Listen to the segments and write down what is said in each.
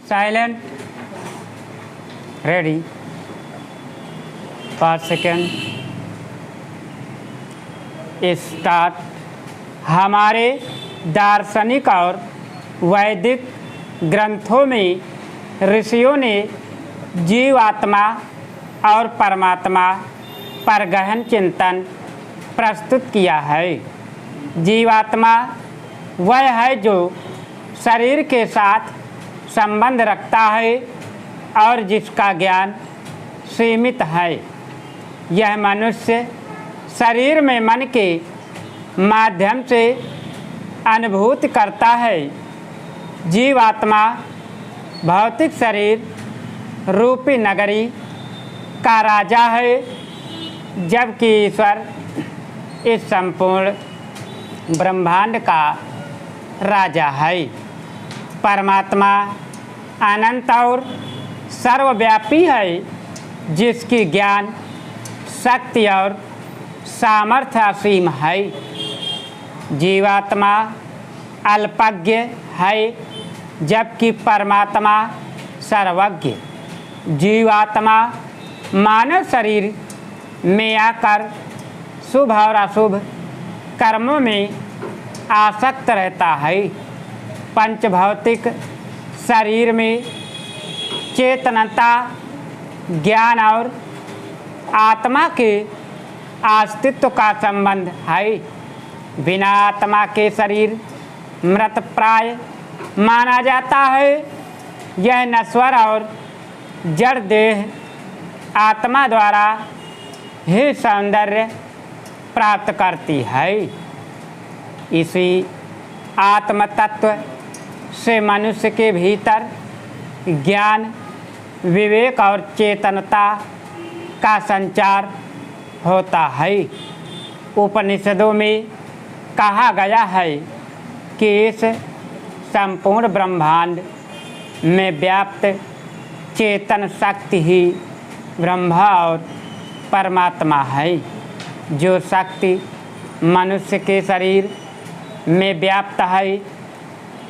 Silent ready 5 second start. हमारे दार्शनिक और वैदिक ग्रंथों में ऋषियों ने जीवात्मा और परमात्मा पर गहन चिंतन प्रस्तुत किया है। जीवात्मा वह है जो शरीर के साथ संबंध रखता है और जिसका ज्ञान सीमित है। यह मनुष्य शरीर में मन के माध्यम से अनुभूति करता है। जीवात्मा भौतिक शरीर रूपी नगरी का राजा है, जबकि ईश्वर इस संपूर्ण ब्रह्मांड का राजा है। परमात्मा अनंत और सर्वव्यापी है, जिसकी ज्ञान शक्ति और सामर्थ्य असीम है। जीवात्मा अल्पज्ञ है, जबकि परमात्मा सर्वज्ञ। जीवात्मा मानव शरीर में आकर शुभ और अशुभ कर्मों में आसक्त रहता है। पंचभौतिक शरीर में चेतनता, ज्ञान और आत्मा के अस्तित्व का संबंध है। बिना आत्मा के शरीर मृत प्राय माना जाता है। यह नश्वर और जड़ देह आत्मा द्वारा ही सौंदर्य प्राप्त करती है। इसी आत्म तत्व से मनुष्य के भीतर ज्ञान, विवेक और चेतनता का संचार होता है। उपनिषदों में कहा गया है कि इस संपूर्ण ब्रह्मांड में व्याप्त चेतन शक्ति ही ब्रह्मा और परमात्मा है। जो शक्ति मनुष्य के शरीर में व्याप्त है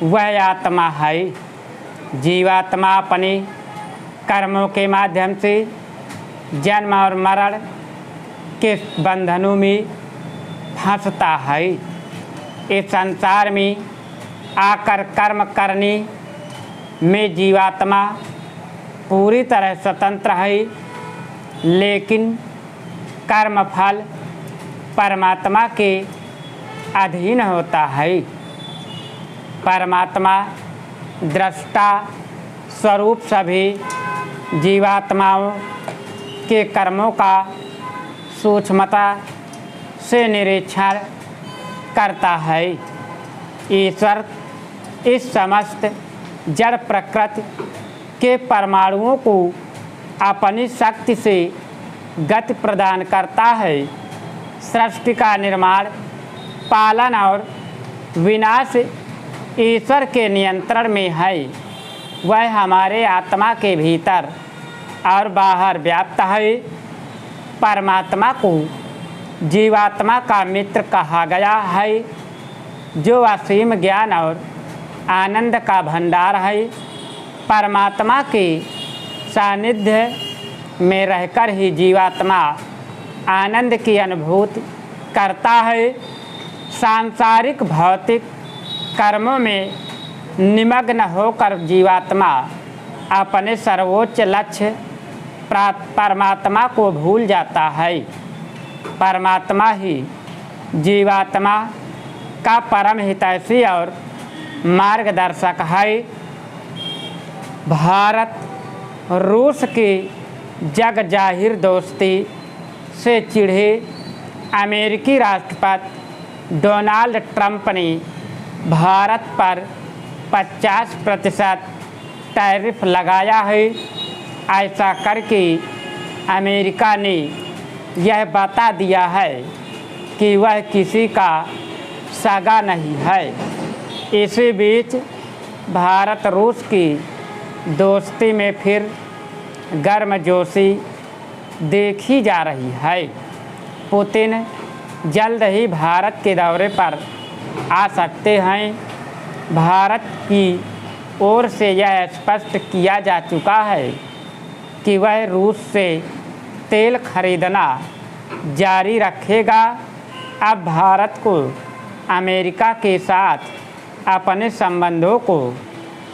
वह आत्मा है। जीवात्मा अपने कर्मों के माध्यम से जन्म और मरण के बंधनों में फंसता है। इस संसार में आकर कर्म करने में जीवात्मा पूरी तरह स्वतंत्र है, लेकिन कर्मफल परमात्मा के अधीन होता है। परमात्मा दृष्टा स्वरूप सभी जीवात्माओं के कर्मों का सूक्ष्मता से निरीक्षण करता है। ईश्वर इस समस्त जड़ प्रकृति के परमाणुओं को अपनी शक्ति से गति प्रदान करता है। सृष्टि का निर्माण, पालन और विनाश ईश्वर के नियंत्रण में है। वह हमारे आत्मा के भीतर और बाहर व्याप्त है। परमात्मा को जीवात्मा का मित्र कहा गया है, जो असीम ज्ञान और आनंद का भंडार है। परमात्मा के सानिध्य में रहकर ही जीवात्मा आनंद की अनुभूति करता है। सांसारिक भौतिक कर्मों में निमग्न होकर जीवात्मा अपने सर्वोच्च लक्ष्य परमात्मा को भूल जाता है। परमात्मा ही जीवात्मा का परम हितैषी और मार्गदर्शक है। भारत रूस की जग जाहिर दोस्ती से चिढ़े अमेरिकी राष्ट्रपति डोनाल्ड ट्रंप ने भारत पर 50% टैरिफ लगाया है। ऐसा करके अमेरिका ने यह बता दिया है कि वह किसी का सगा नहीं है। इसी बीच भारत रूस की दोस्ती में फिर गर्मजोशी देखी जा रही है। पुतिन जल्द ही भारत के दौरे पर आ सकते हैं। भारत की ओर से यह स्पष्ट किया जा चुका है कि वह रूस से तेल खरीदना जारी रखेगा। अब भारत को अमेरिका के साथ अपने संबंधों को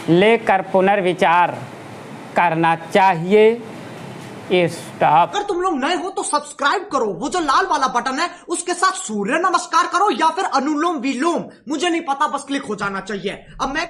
लेकर पुनर्विचार करना चाहिए। स्टॉप। अगर तुम लोग नए हो तो सब्सक्राइब करो, वो जो लाल वाला बटन है उसके साथ सूर्य नमस्कार करो या फिर अनुलोम विलोम, मुझे नहीं पता, बस क्लिक हो जाना चाहिए। अब मैं